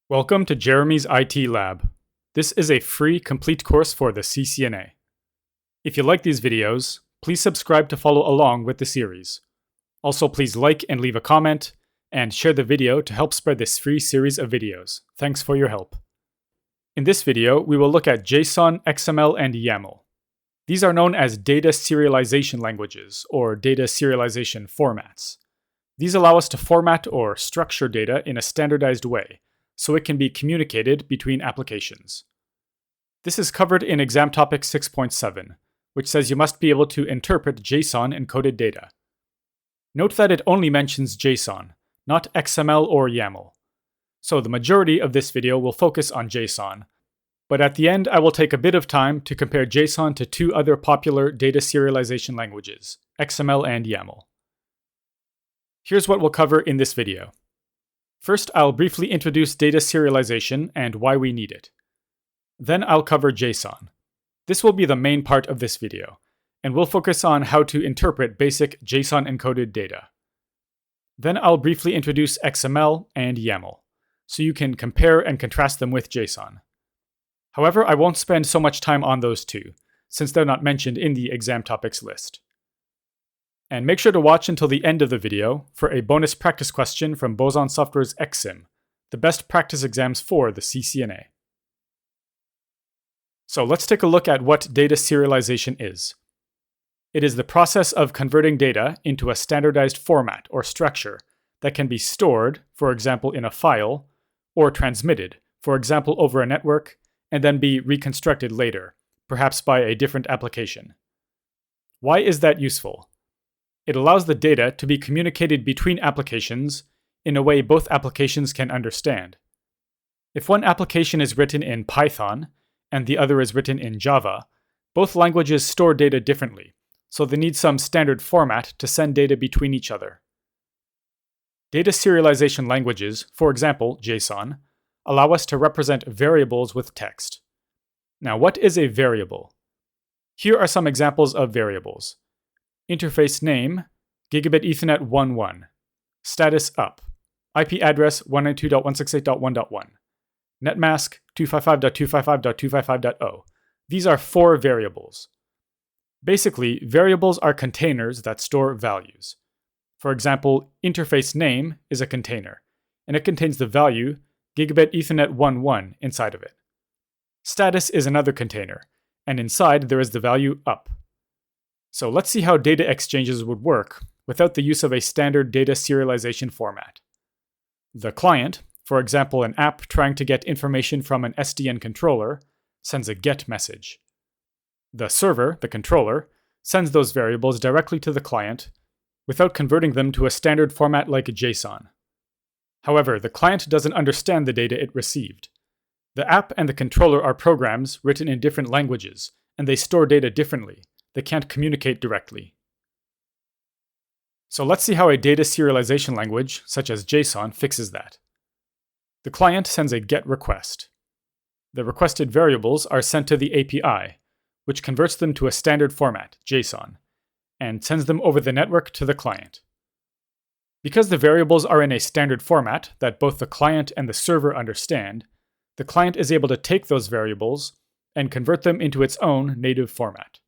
Welcome to Jeremy's IT Lab. This is a free, complete course for the CCNA. If you like these videos, please subscribe to follow along with the series. Also, please like and leave a comment, and share the video to help spread this free series of videos. Thanks for your help. In this video, we will look at JSON, XML, and YAML. These are known as data serialization languages, or data serialization formats. These allow us to format or structure data in a standardized way, so it can be communicated between applications. This is covered in exam topic 6.7, which says you must be able to interpret JSON encoded data. Note that it only mentions JSON, not XML or YAML. So the majority of this video will focus on JSON, but at the end I will take a bit of time to compare JSON to two other popular data serialization languages, XML and YAML. Here's what we'll cover in this video. First, I'll briefly introduce data serialization and why we need it. Then I'll cover JSON. This will be the main part of this video, and we'll focus on how to interpret basic JSON encoded data. Then I'll briefly introduce XML and YAML, so you can compare and contrast them with JSON. However, I won't spend so much time on those two, since they're not mentioned in the exam topics list. And make sure to watch until the end of the video for a bonus practice question from Boson Software's XSim, the best practice exams for the CCNA. So let's take a look at what data serialization is. It is the process of converting data into a standardized format or structure that can be stored, for example in a file, or transmitted, for example over a network, and then be reconstructed later, perhaps by a different application. Why is that useful? It allows the data to be communicated between applications in a way both applications can understand. If one application is written in Python and the other is written in Java, both languages store data differently, so they need some standard format to send data between each other. Data serialization languages, for example JSON, allow us to represent variables with text. Now, what is a variable? Here are some examples of variables. Interface name, Gigabit Ethernet 1.1. Status up. IP address 192.168.1.1. Netmask 255.255.255.0. These are 4 variables. Basically, variables are containers that store values. For example, interface name is a container, and it contains the value Gigabit Ethernet 1.1 inside of it. Status is another container, and inside there is the value up. So let's see how data exchanges would work without the use of a standard data serialization format. The client, for example an app trying to get information from an SDN controller, sends a GET message. The server, the controller, sends those variables directly to the client without converting them to a standard format like JSON. However, the client doesn't understand the data it received. The app and the controller are programs written in different languages, and they store data differently. They can't communicate directly. So let's see how a data serialization language, such as JSON, fixes that. The client sends a GET request. The requested variables are sent to the API, which converts them to a standard format, JSON, and sends them over the network to the client. Because the variables are in a standard format that both the client and the server understand, the client is able to take those variables and convert them into its own native format.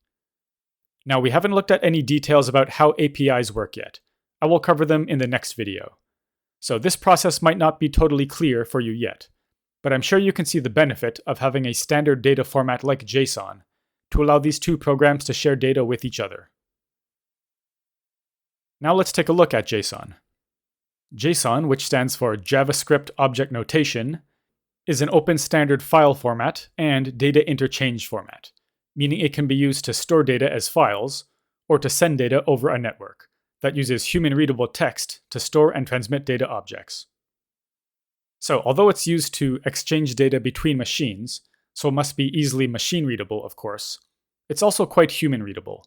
Now, we haven't looked at any details about how APIs work yet. I will cover them in the next video. So this process might not be totally clear for you yet, but I'm sure you can see the benefit of having a standard data format like JSON to allow these two programs to share data with each other. Now let's take a look at JSON. JSON, which stands for JavaScript Object Notation, is an open standard file format and data interchange format, meaning it can be used to store data as files or to send data over a network that uses human-readable text to store and transmit data objects. So, although it's used to exchange data between machines, so it must be easily machine-readable, of course, it's also quite human-readable.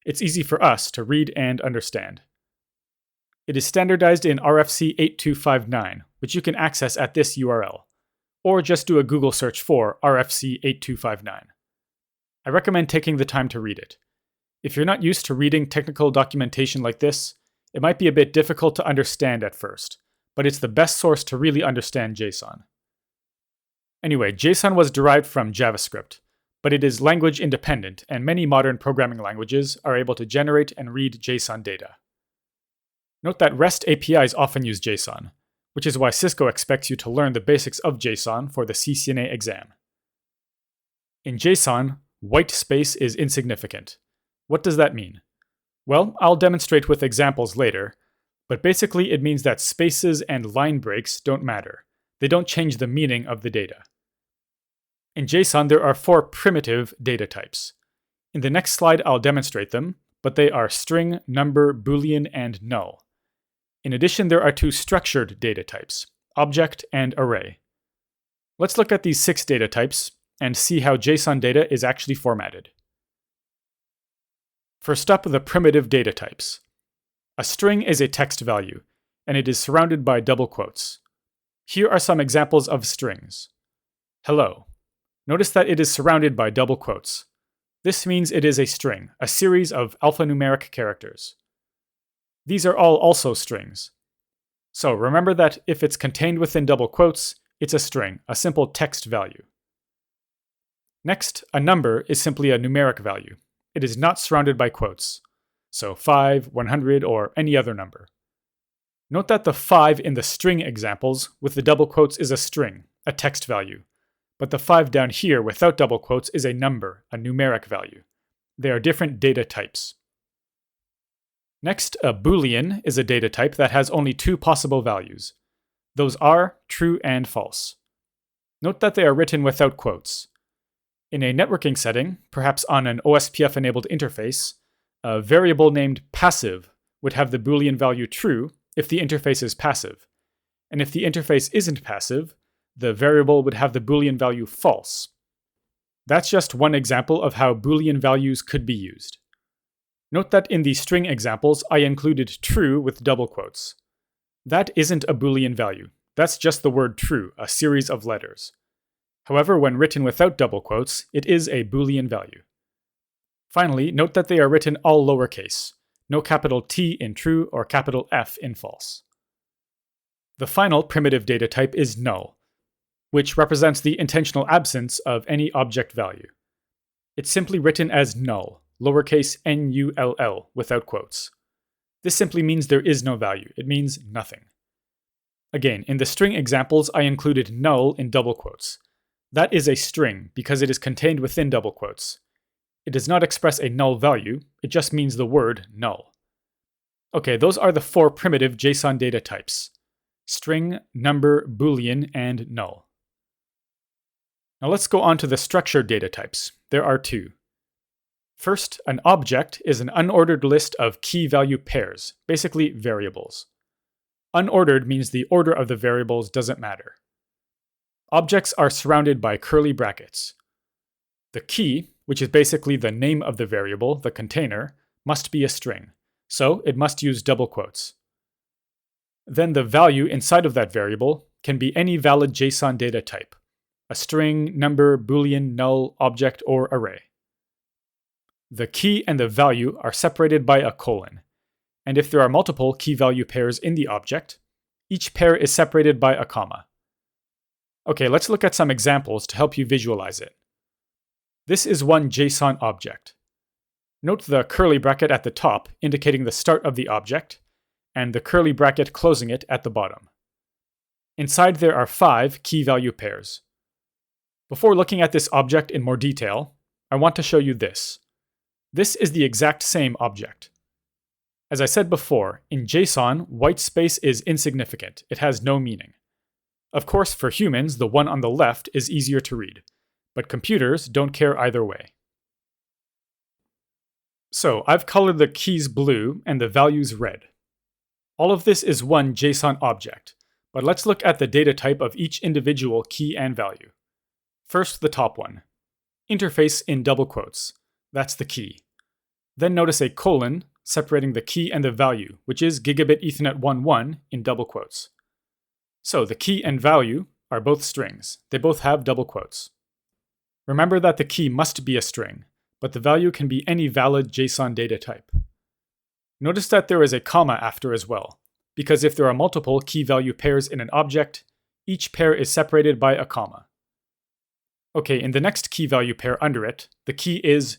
It's easy for us to read and understand. It is standardized in RFC 8259, which you can access at this URL, or just do a Google search for RFC 8259. I recommend taking the time to read it. If you're not used to reading technical documentation like this, it might be a bit difficult to understand at first, but it's the best source to really understand JSON. Anyway, JSON was derived from JavaScript, but it is language independent, and many modern programming languages are able to generate and read JSON data. Note that REST APIs often use JSON, which is why Cisco expects you to learn the basics of JSON for the CCNA exam. In JSON, white space is insignificant. What does that mean? Well, I'll demonstrate with examples later, but basically it means that spaces and line breaks don't matter. They don't change the meaning of the data. In JSON, there are 4 primitive data types. In the next slide, I'll demonstrate them, but they are string, number, boolean, and null. In addition, there are 2 structured data types, object and array. Let's look at these 6 data types and see how JSON data is actually formatted. First up, the primitive data types. A string is a text value, and it is surrounded by double quotes. Here are some examples of strings. Hello. Notice that it is surrounded by double quotes. This means it is a string, a series of alphanumeric characters. These are all also strings. So remember that if it's contained within double quotes, it's a string, a simple text value. Next, a number is simply a numeric value. It is not surrounded by quotes. So 5, 100, or any other number. Note that the 5 in the string examples with the double quotes is a string, a text value. But the 5 down here without double quotes is a number, a numeric value. They are different data types. Next, a boolean is a data type that has only 2 possible values. Those are true and false. Note that they are written without quotes. In a networking setting, perhaps on an OSPF-enabled interface, a variable named passive would have the boolean value true if the interface is passive. And if the interface isn't passive, the variable would have the boolean value false. That's just one example of how boolean values could be used. Note that in the string examples, I included true with double quotes. That isn't a boolean value. That's just the word true, a series of letters. However, when written without double quotes, it is a boolean value. Finally, note that they are written all lowercase, no capital T in true or capital F in false. The final primitive data type is null, which represents the intentional absence of any object value. It's simply written as null, lowercase null, without quotes. This simply means there is no value. It means nothing. Again, in the string examples, I included null in double quotes. That is a string because it is contained within double quotes. It does not express a null value, it just means the word null. Okay, those are the 4 primitive JSON data types: string, number, boolean, and null. Now let's go on to the structured data types. There are 2. First, an object is an unordered list of key value pairs, basically variables. Unordered means the order of the variables doesn't matter. Objects are surrounded by curly brackets. The key, which is basically the name of the variable, the container, must be a string, so it must use double quotes. Then the value inside of that variable can be any valid JSON data type: a string, number, boolean, null, object, or array. The key and the value are separated by a colon, and if there are multiple key value pairs in the object, each pair is separated by a comma. Okay, let's look at some examples to help you visualize it. This is one JSON object. Note the curly bracket at the top indicating the start of the object, and the curly bracket closing it at the bottom. Inside there are 5 key value pairs. Before looking at this object in more detail, I want to show you this. This is the exact same object. As I said before, in JSON, white space is insignificant. It has no meaning. Of course, for humans, the one on the left is easier to read, but computers don't care either way. So I've colored the keys blue and the values red. All of this is one JSON object, but let's look at the data type of each individual key and value. First, the top one. Interface in double quotes. That's the key. Then notice a colon separating the key and the value, which is gigabit Ethernet 1.1 in double quotes. So the key and value are both strings. They both have double quotes. Remember that the key must be a string, but the value can be any valid JSON data type. Notice that there is a comma after as well, because if there are multiple key value pairs in an object, each pair is separated by a comma. Okay, in the next key value pair under it, the key is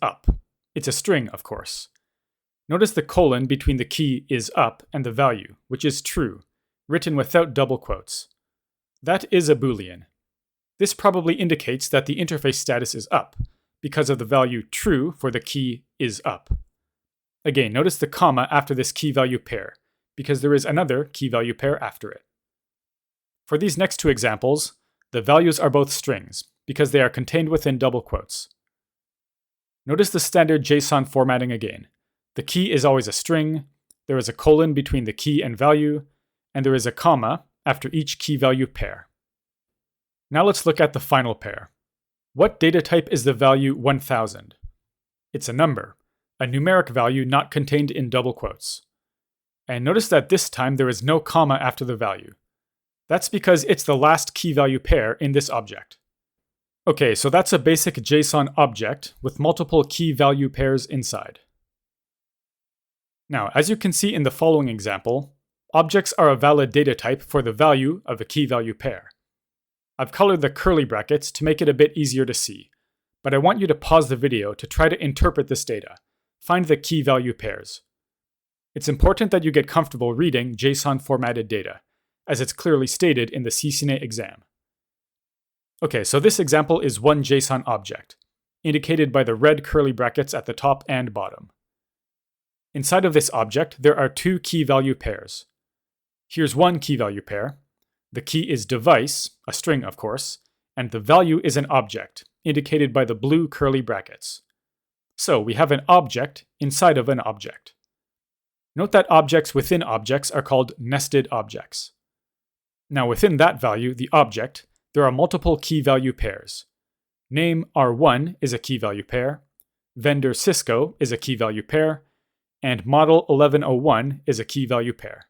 up. It's a string, of course. Notice the colon between the key is up and the value, which is true, written without double quotes. That is a Boolean. This probably indicates that the interface status is up, because of the value true for the key is up. Again, notice the comma after this key value pair, because there is another key value pair after it. For these next two examples, the values are both strings, because they are contained within double quotes. Notice the standard JSON formatting again. The key is always a string, there is a colon between the key and value, and there is a comma after each key value pair. Now let's look at the final pair. What data type is the value 1000? It's a number, a numeric value not contained in double quotes. And notice that this time there is no comma after the value. That's because it's the last key value pair in this object. Okay, so that's a basic JSON object with multiple key value pairs inside. Now, as you can see in the following example, objects are a valid data type for the value of a key value pair. I've colored the curly brackets to make it a bit easier to see, but I want you to pause the video to try to interpret this data, find the key value pairs. It's important that you get comfortable reading JSON formatted data, as it's clearly stated in the CCNA exam. Okay, so this example is one JSON object, indicated by the red curly brackets at the top and bottom. Inside of this object, there are two key value pairs. Here's one key value pair. The key is device, a string of course, and the value is an object, indicated by the blue curly brackets. So we have an object inside of an object. Note that objects within objects are called nested objects. Now within that value, the object, there are multiple key value pairs. Name R1 is a key value pair, vendor Cisco is a key value pair, and model 1101 is a key value pair.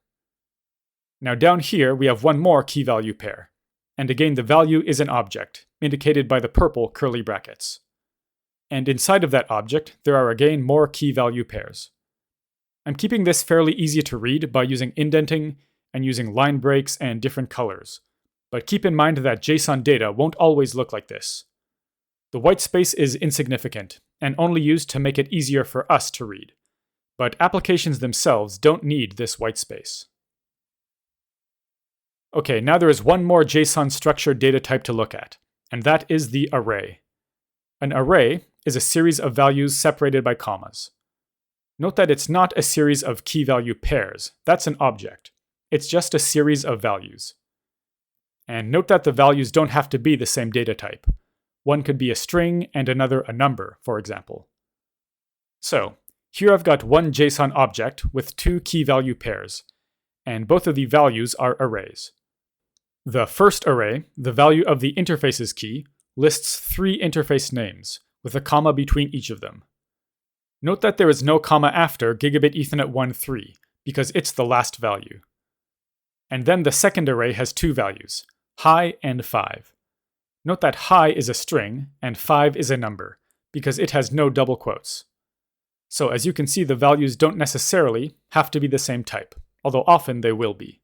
Now down here we have one more key value pair, and again the value is an object, indicated by the purple curly brackets. And inside of that object, there are again more key value pairs. I'm keeping this fairly easy to read by using indenting and using line breaks and different colors, but keep in mind that JSON data won't always look like this. The white space is insignificant and only used to make it easier for us to read, but applications themselves don't need this white space. Okay, now there is one more JSON structured data type to look at, and that is the array. An array is a series of values separated by commas. Note that it's not a series of key value pairs, that's an object. It's just a series of values. And note that the values don't have to be the same data type. One could be a string and another a number, for example. So, here I've got one JSON object with two key value pairs, and both of the values are arrays. The first array, the value of the interfaces key, lists three interface names, with a comma between each of them. Note that there is no comma after Gigabit Ethernet 1.3, because it's the last value. And then the second array has two values, high and 5. Note that high is a string, and 5 is a number, because it has no double quotes. So as you can see, the values don't necessarily have to be the same type, although often they will be.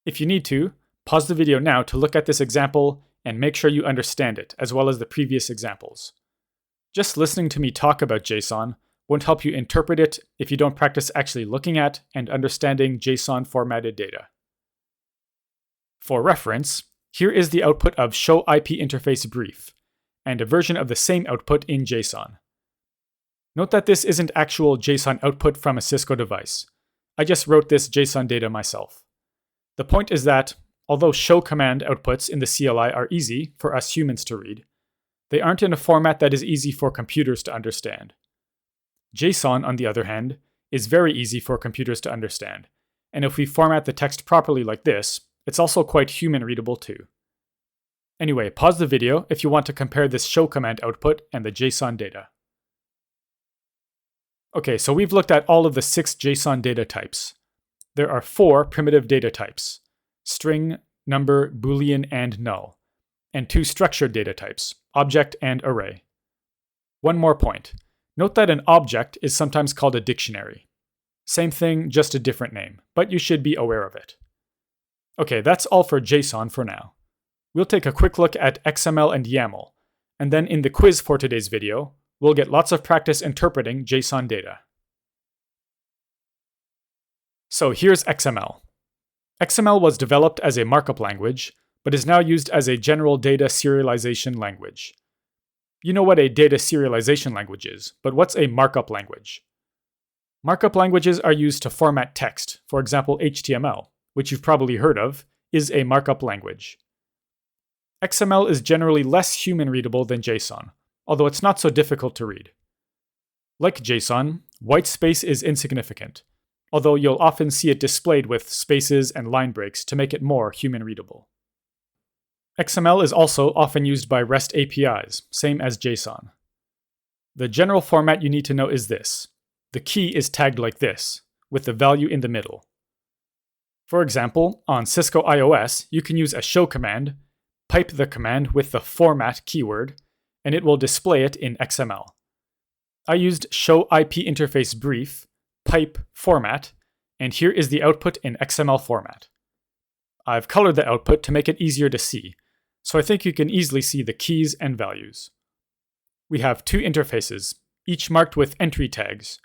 If you need to, pause the video now to look at this example and make sure you understand it, as well as the previous examples. Just listening to me talk about JSON won't help you interpret it if you don't practice actually looking at and understanding JSON formatted data. For reference, here is the output of show IP interface brief, and a version of the same output in JSON. Note that this isn't actual JSON output from a Cisco device. I just wrote this JSON data myself. The point is that, although show command outputs in the CLI are easy for us humans to read, they aren't in a format that is easy for computers to understand. JSON, on the other hand, is very easy for computers to understand, and if we format the text properly like this, it's also quite human-readable too. Anyway, pause the video if you want to compare this show command output and the JSON data. Okay, so we've looked at all of the 6 JSON data types. There are 4 primitive data types: string, number, Boolean, and null, and 2 structured data types, object and array. One more point. Note that an object is sometimes called a dictionary. Same thing, just a different name, but you should be aware of it. Okay, that's all for JSON for now. We'll take a quick look at XML and YAML, and then in the quiz for today's video, we'll get lots of practice interpreting JSON data. So here's XML. XML was developed as a markup language, but is now used as a general data serialization language. You know what a data serialization language is, but what's a markup language? Markup languages are used to format text. For example, HTML, which you've probably heard of, is a markup language. XML is generally less human-readable than JSON, although it's not so difficult to read. Like JSON, white space is insignificant, although you'll often see it displayed with spaces and line breaks to make it more human-readable. XML is also often used by REST APIs, same as JSON. The general format you need to know is this. The key is tagged like this, with the value in the middle. For example, on Cisco iOS, you can use a show command, pipe the command with the format keyword, and it will display it in XML. I used show IP interface brief, pipe format, and here is the output in XML format. I've colored the output to make it easier to see, so I think you can easily see the keys and values. We have two interfaces, each marked with entry tags.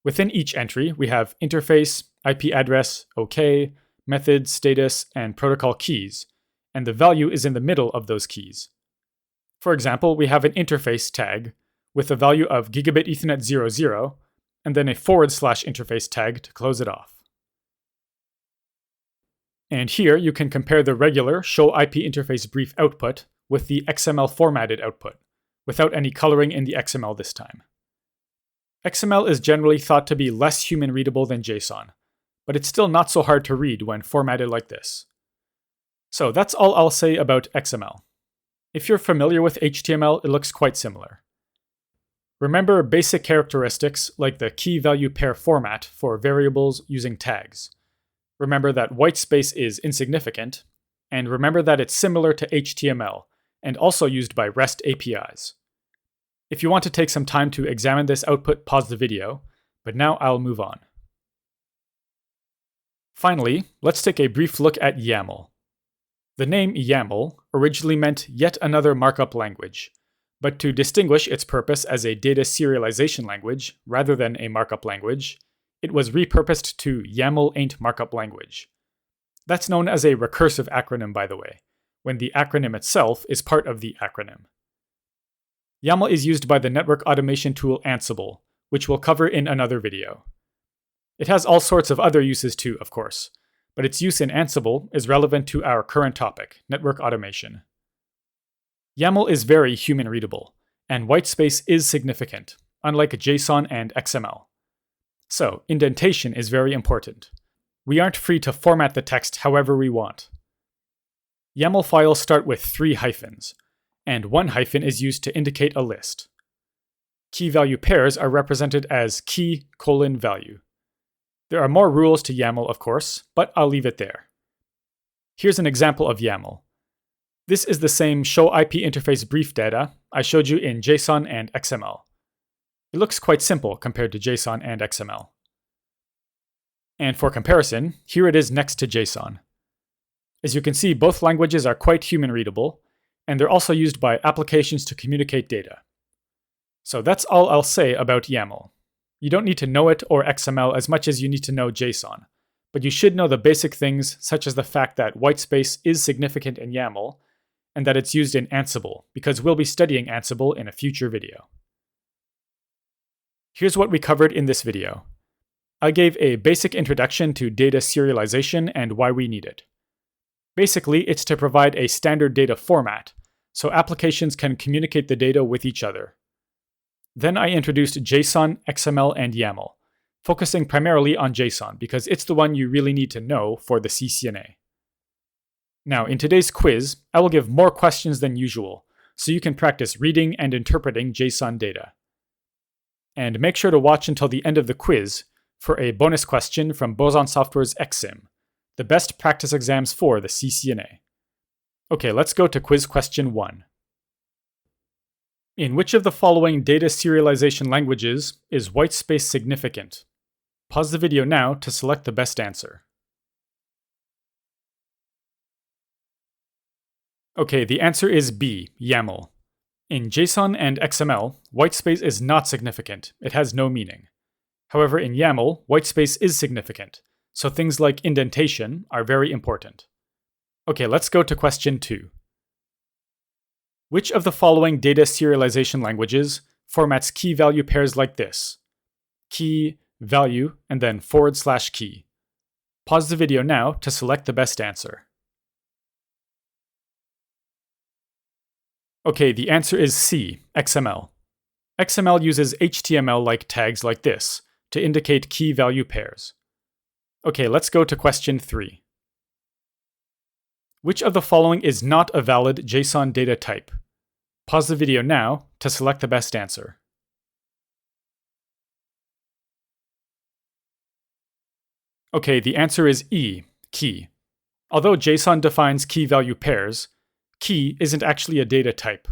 Within each entry, we have interface, IP address, OK, method, status, and protocol keys, and the value is in the middle of those keys. For example, we have an interface tag with a value of gigabit Ethernet 00, and then a / interface tag to close it off. And here you can compare the regular show IP interface brief output with the XML formatted output, without any coloring in the XML this time. XML is generally thought to be less human-readable than JSON, but it's still not so hard to read when formatted like this. So that's all I'll say about XML. If you're familiar with HTML, it looks quite similar. Remember basic characteristics like the key value pair format for variables using tags. Remember that white space is insignificant, and remember that it's similar to HTML and also used by REST APIs. If you want to take some time to examine this output, pause the video, but now I'll move on. Finally, let's take a brief look at YAML. The name YAML originally meant yet another markup language, but to distinguish its purpose as a data serialization language rather than a markup language, it was repurposed to YAML ain't markup language. That's known as a recursive acronym, by the way, when the acronym itself is part of the acronym. YAML is used by the network automation tool Ansible, which we'll cover in another video. It has all sorts of other uses too, of course, but its use in Ansible is relevant to our current topic, network automation. YAML is very human-readable, and white space is significant, unlike JSON and XML. So, indentation is very important. We aren't free to format the text however we want. YAML files start with 3 hyphens, and 1 hyphen is used to indicate a list. Key value pairs are represented as key:value. There are more rules to YAML, of course, but I'll leave it there. Here's an example of YAML. This is the same show IP interface brief data I showed you in JSON and XML. It looks quite simple compared to JSON and XML. And for comparison, here it is next to JSON. As you can see, both languages are quite human-readable, and they're also used by applications to communicate data. So that's all I'll say about YAML. You don't need to know it or XML as much as you need to know JSON, but you should know the basic things such as the fact that whitespace is significant in YAML, and that it's used in Ansible, because we'll be studying Ansible in a future video. Here's what we covered in this video. I gave a basic introduction to data serialization and why we need it. Basically, it's to provide a standard data format, so applications can communicate the data with each other. Then I introduced JSON, XML, and YAML, focusing primarily on JSON because it's the one you really need to know for the CCNA. Now, in today's quiz, I will give more questions than usual, so you can practice reading and interpreting JSON data. And make sure to watch until the end of the quiz for a bonus question from Boson Software's XSim, the best practice exams for the CCNA. Okay, let's go to quiz question 1. In which of the following data serialization languages is whitespace significant? Pause the video now to select the best answer. Okay, the answer is B, YAML. In JSON and XML, whitespace is not significant. It has no meaning. However, in YAML, whitespace is significant, so things like indentation are very important. Okay, let's go to question 2. Which of the following data serialization languages formats key-value pairs like this? Key, value, and then /key. Pause the video now to select the best answer. Okay, the answer is C, XML. XML uses HTML-like tags like this to indicate key-value pairs. Okay, let's go to question 3. Which of the following is not a valid JSON data type? Pause the video now to select the best answer. Okay, the answer is E, key. Although JSON defines key-value pairs, key isn't actually a data type.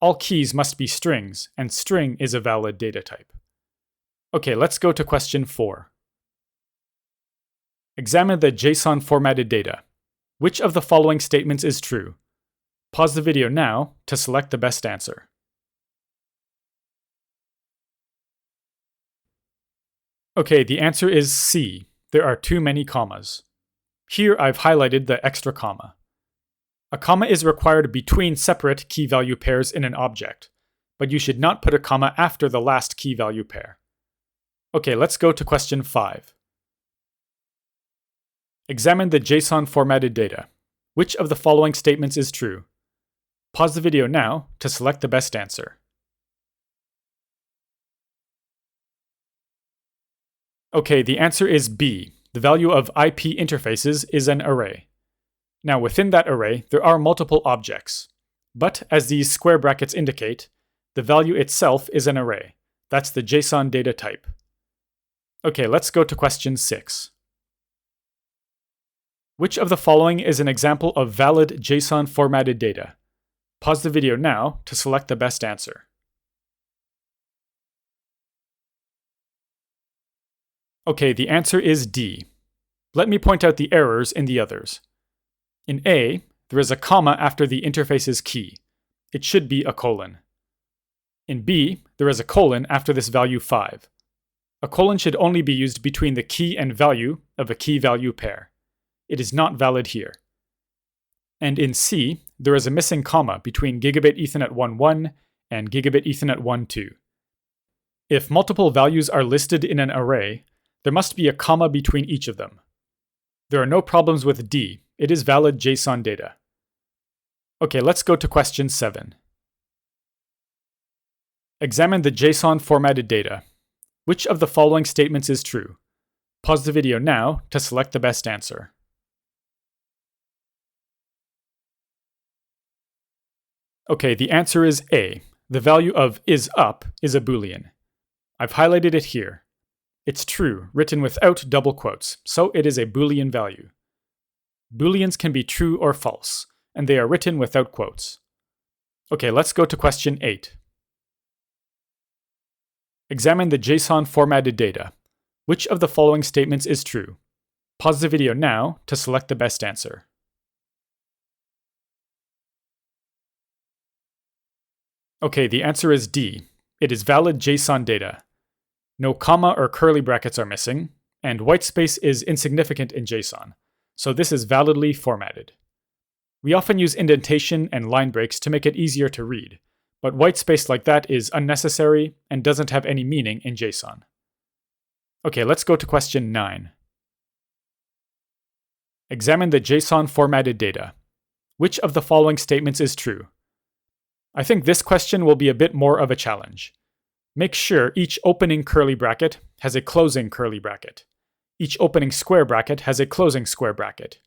All keys must be strings, and string is a valid data type. Okay, let's go to question 4. Examine the JSON formatted data. Which of the following statements is true? Pause the video now to select the best answer. Okay, the answer is C. There are too many commas. Here I've highlighted the extra comma. A comma is required between separate key-value pairs in an object, but you should not put a comma after the last key-value pair. Okay, let's go to question 5. Examine the JSON formatted data. Which of the following statements is true? Pause the video now to select the best answer. Okay, the answer is B. The value of IP interfaces is an array. Now within that array, there are multiple objects. But as these square brackets indicate, the value itself is an array. That's the JSON data type. Okay, let's go to question 6. Which of the following is an example of valid JSON formatted data? Pause the video now to select the best answer. Okay, the answer is D. Let me point out the errors in the others. In A, there is a comma after the interface's key. It should be a colon. In B, there is a colon after this value 5. A colon should only be used between the key and value of a key-value pair. It is not valid here. And in C, there is a missing comma between Gigabit Ethernet 1.1 and Gigabit Ethernet 1.2. If multiple values are listed in an array, there must be a comma between each of them. There are no problems with D. It is valid JSON data. Okay, let's go to question 7. Examine the JSON formatted data. Which of the following statements is true? Pause the video now to select the best answer. Okay, the answer is A. The value of isUp is a Boolean. I've highlighted it here. It's true, written without double quotes, so it is a Boolean value. Booleans can be true or false, and they are written without quotes. Okay, let's go to question 8. Examine the JSON formatted data. Which of the following statements is true? Pause the video now to select the best answer. Okay, the answer is D. It is valid JSON data. No comma or curly brackets are missing, and whitespace is insignificant in JSON, so this is validly formatted. We often use indentation and line breaks to make it easier to read, but whitespace like that is unnecessary and doesn't have any meaning in JSON. Okay, let's go to question 9. Examine the JSON formatted data. Which of the following statements is true? I think this question will be a bit more of a challenge. Make sure each opening curly bracket has a closing curly bracket. Each opening square bracket has a closing square bracket.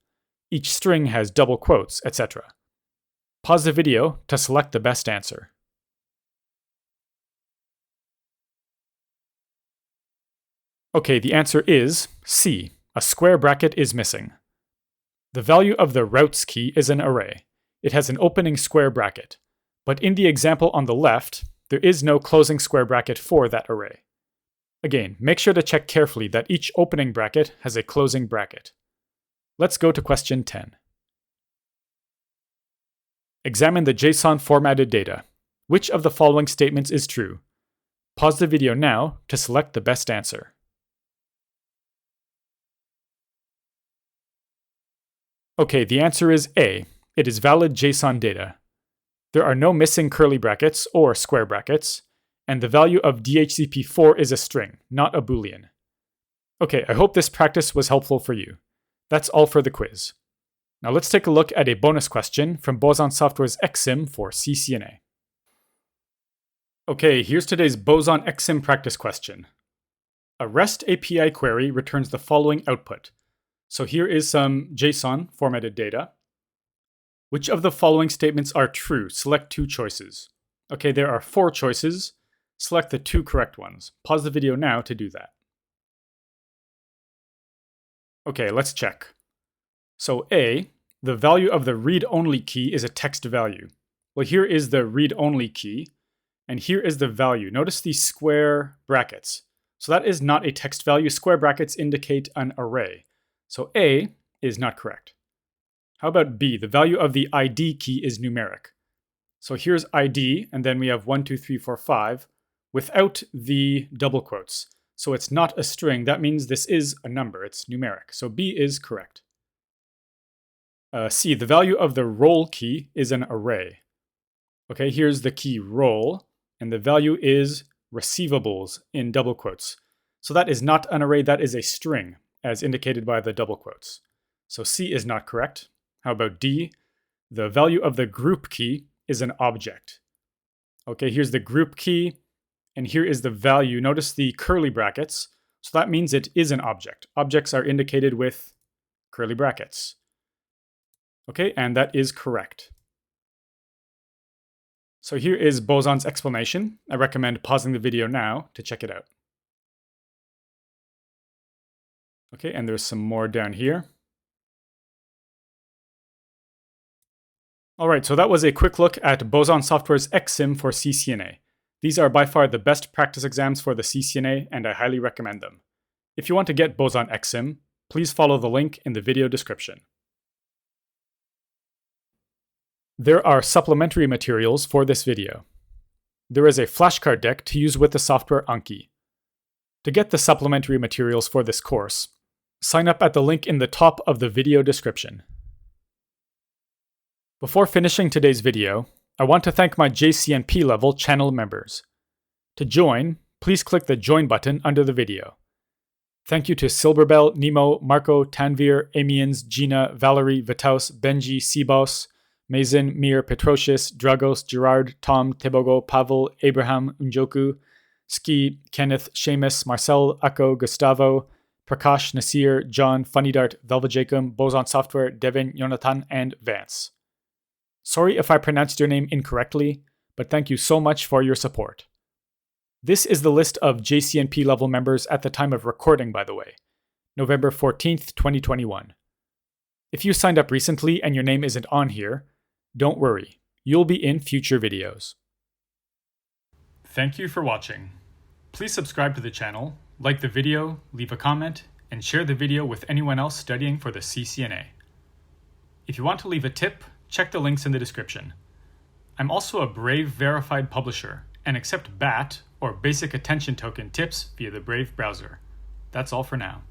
Each string has double quotes, etc. Pause the video to select the best answer. Okay, the answer is C. A square bracket is missing. The value of the routes key is an array. It has an opening square bracket. But in the example on the left, there is no closing square bracket for that array. Again, make sure to check carefully that each opening bracket has a closing bracket. Let's go to question 10. Examine the JSON formatted data. Which of the following statements is true? Pause the video now to select the best answer. Okay, the answer is A. It is valid JSON data. There are no missing curly brackets or square brackets, and the value of DHCP4 is a string, not a boolean. Okay, I hope this practice was helpful for you. That's all for the quiz. Now let's take a look at a bonus question from Boson Software's XSim for CCNA. Okay, here's today's Boson ExSim practice question. A REST API query returns the following output. So here is some JSON formatted data. Which of the following statements are true? Select two choices. Okay, there are 4 choices. Select the 2 correct ones. Pause the video now to do that. Okay, let's check. So A, the value of the read-only key is a text value. Well, here is the read-only key, and here is the value. Notice these square brackets. So that is not a text value. Square brackets indicate an array. So A is not correct. How about B? The value of the ID key is numeric. So here's ID, and then we have 1, 2, 3, 4, 5, without the double quotes. So it's not a string. That means this is a number. It's numeric. So B is correct. C, the value of the role key is an array. Okay, here's the key role, and the value is receivables in double quotes. So that is not an array, that is a string, as indicated by the double quotes. So C is not correct. How about D? The value of the group key is an object. Okay, here's the group key, and here is the value. Notice the curly brackets. So that means it is an object. Objects are indicated with curly brackets. Okay, and that is correct. So here is Boson's explanation. I recommend pausing the video now to check it out. Okay, and there's some more down here. All right, so that was a quick look at Boson Software's XSim for CCNA. These are by far the best practice exams for the CCNA, and I highly recommend them. If you want to get Boson ExSim, please follow the link in the video description. There are supplementary materials for this video. There is a flashcard deck to use with the software Anki. To get the supplementary materials for this course, sign up at the link in the top of the video description. Before finishing today's video, I want to thank my JCNP level channel members. To join, please click the Join button under the video. Thank you to Silberbell, Nemo, Marco, Tanvir, Amiens, Gina, Valerie, Vitaus, Benji, Sibos, Mazen, Mir, Petrocius, Dragos, Gerard, Tom, Tebogo, Pavel, Abraham, Unjoku, Ski, Kenneth, Seamus, Marcel, Akko, Gustavo, Prakash, Nasir, John, Funnydart, Velvajakum, Boson Software, Devin, Jonathan, and Vance. Sorry if I pronounced your name incorrectly, but thank you so much for your support. This is the list of JCNP level members at the time of recording, by the way, November 14th, 2021. If you signed up recently and your name isn't on here, don't worry, you'll be in future videos. Thank you for watching. Please subscribe to the channel, like the video, leave a comment, and share the video with anyone else studying for the CCNA. If you want to leave a tip, check the links in the description. I'm also a Brave verified publisher and accept BAT or Basic Attention Token tips via the Brave browser. That's all for now.